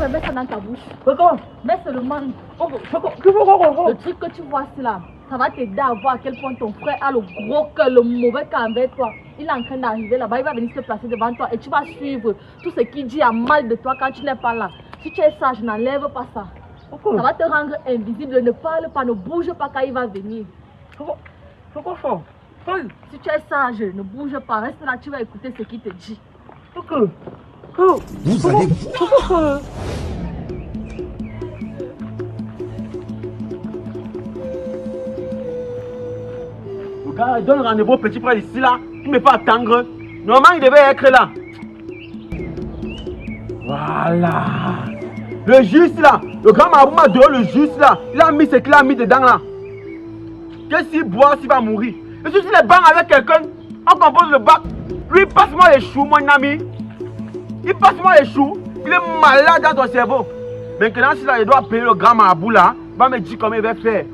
frère, mets ça dans ta bouche. Comment? Mets seulement. Le truc que tu vois là, ça va t'aider à voir à quel point ton frère a le gros cœur, le mauvais cœur envers toi. Il est en train d'arriver là-bas, il va venir se placer devant toi et tu vas suivre tout ce qu'il dit à mal de toi quand tu n'es pas là. Si tu es sage, n'enlève pas ça. Ça va te rendre invisible, ne parle pas, ne bouge pas quand il va venir. Pourquoi ça? Si tu es sage, ne bouge pas, reste là, tu vas écouter ce qu'il te dit. Vous allez... Le gars, il donne rendez-vous au petit frère ici là. Il me fait attendre. Normalement, il devait être là. Voilà. Le juste là. Le grand marabout m'a donné le juste là. Il a mis ce qu'il a mis dedans là. Qu'est-ce qu'il boit s'il va mourir? Et si tu les bangs avec quelqu'un, on compose le bac. Lui, passe-moi les choux, mon ami. Il passe-moi les choux. Il est malade dans ton cerveau. Maintenant, si là, il doit payer le grand marabout là, il va me dire comment il va faire.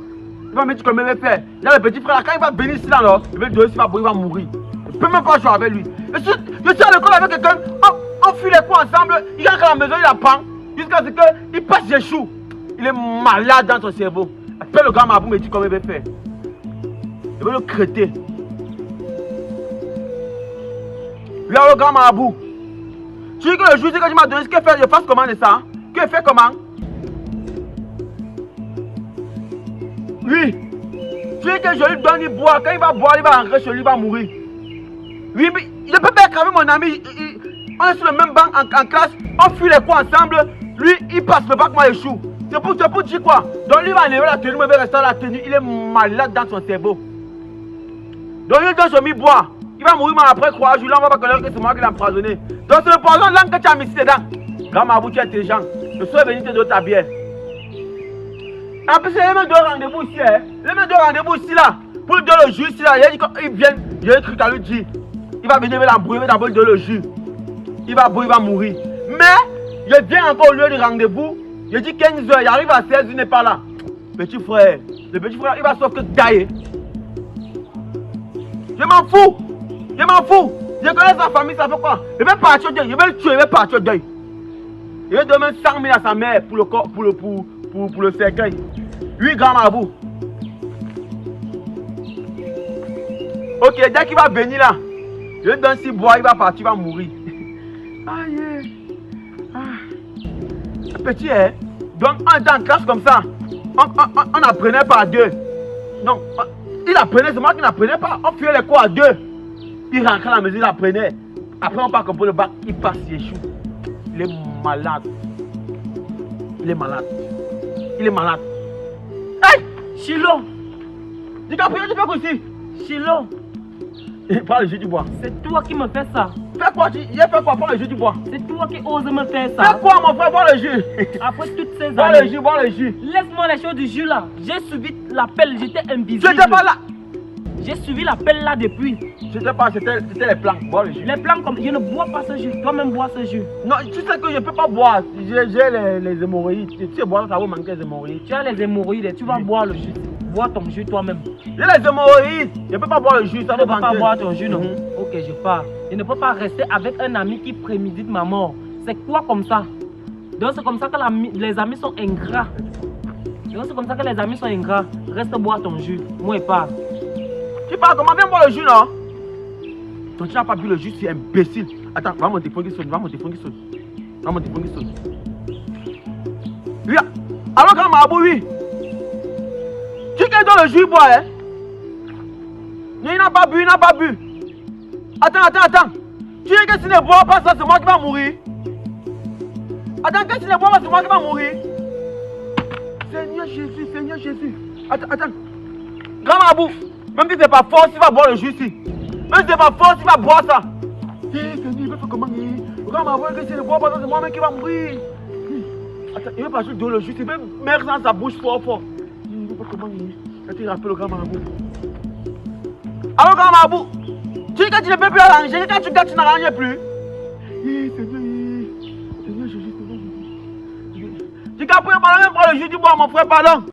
Il va me dire comment il va faire. Il y a le petit frère là, quand il va venir ici là, là il va donner s'il va boire, il va mourir. Je ne peux même pas jouer avec lui. Et si je suis à l'école avec quelqu'un, on fuit les coups ensemble, il rentre à la maison, il apprend. Jusqu'à ce qu'il passe les choux. Il est malade dans son cerveau. Appelle le grand marabout, me dit comment il va faire. Il va le crêter. Là, le grand marabout. Tu dis que le juge que tu m'as donné, ce qu'il fait, je fasse comment de ça? Que fait comment? Oui. Tu dis que je lui donne, il boit. Quand il va boire, il va rentrer chez lui, il va mourir. Oui, mais je ne peux pas écraver mon ami. On est sur le même banc en classe. On fuit les cours ensemble. Lui, il passe le bac, moi, il échoue. C'est pour dire quoi? Donc, lui va enlever la tenue, moi, il va rester à la tenue. Il est malade dans son cerveau. Donc, il donne son mi-bois. Il va mourir après 3 jours. Là, on va pas connaître que c'est moi qui l'ai empoisonné. Donc, c'est le poison là que tu as mis dedans. Grand marabout, tu es intelligent. Je suis venu te donner ta bière. En plus, il y a même deux rendez-vous ici. Hein. Il y a même deux rendez-vous ici là. Pour lui donner le jus ici là. Il a dit qu'il vient. Il y a un truc à lui dire. Il va venir l'embrouiller, d'abord lui donner le jus. Il va boire, il va mourir. Mais, je viens encore au lieu du rendez-vous. Je dis 15 h, il arrive à 16 h, il n'est pas là. Petit frère, le petit frère, il va sauf que tailler. Je m'en fous. Je m'en fous. Je connais sa famille, ça fait quoi? Il va partir au deuil. Je vais le tuer, il va partir au deuil. Il va donner 100 000 à sa mère pour le cercueil. 8 grammes à vous. Ok, dès qu'il va venir là, je lui donne 6 bois, il va partir, il va mourir. Aïe. Petit, hein? Donc, on était en classe comme ça. On apprenait pas à deux. Non, il apprenait, c'est moi qui n'apprenais pas. On faisait les cours à deux. Il rentrait à la maison, il apprenait. Après, on part comme pour le bac, il passe, il échoue. Il est malade. Il est malade. Il est malade. Hey! Chilo! Dis qu'après, tu fais quoi ici? Chilo, Prends le jus du bois. c'est toi qui me fais ça. Fais quoi? Il a fait quoi? Prends le jus du bois. C'est toi qui oses me faire ça. Fais quoi, mon frère? Bois le jus. Après toutes ces Bois le années, jus, bois le jus. laisse-moi les choses du jus là. J'ai suivi l'appel, j'étais invisible. Tu n'étais pas là. J'ai suivi l'appel là depuis. J'étais pas, c'était les plans. Bois le jus. Les plans comme je ne bois pas ce jus. Toi-même bois ce jus. Non, tu sais que je ne peux pas boire. J'ai les hémorroïdes. Tu sais, boire, ça va manquer les hémorroïdes. Tu as les hémorroïdes, tu vas boire le jus. Bois ton jus toi-même. J'ai les hémorroïdes. Je ne peux pas boire le jus, ça Tu va ne peux pas manquer. boire ton jus, non? Ok, je pars. Je ne peux pas rester avec un ami qui prémédite ma mort. C'est quoi comme ça? Donc c'est comme ça que les amis sont ingrats. Donc c'est comme ça que les amis sont ingrats. Reste boire ton jus. Moi, je pars. Tu parles comment? Viens boire le jus, non? Donc tu n'as pas bu le jus, c'est imbécile. Attends, va mon téléphone qui sonne, va mon téléphone qui sonne. Va mon téléphone qui sonne. Oui, alors grand marabout, oui. Tu qu'est dans le jus, bois, hein? Non, il n'a pas bu, il n'a pas bu. Attends. Tu dis que si ne bois pas ça, c'est moi qui vais mourir. Attends, que si ne bois pas, c'est moi qui vais mourir. Seigneur Jésus. Attends. Grand marabout, même si c'est pas fort, il va boire le jus ici. Même si c'est pas fort, il va boire ça. Seigneur, il va faire comment? Le grand marabout, que si ne bois pas ça, c'est moi-même qui va mourir. Attends, il va pas juste donner le jus, il va mettre dans sa bouche fort. Il va faire comment? Il rappelle le grand marabout. Alors, grand marabout, tu dis que tu ne peux plus arranger, quand tu gâtes, tu n'arranges plus. Seigneur Jésus. Tu dis qu'après, on va même prendre le jus du bois, mon frère, pardon.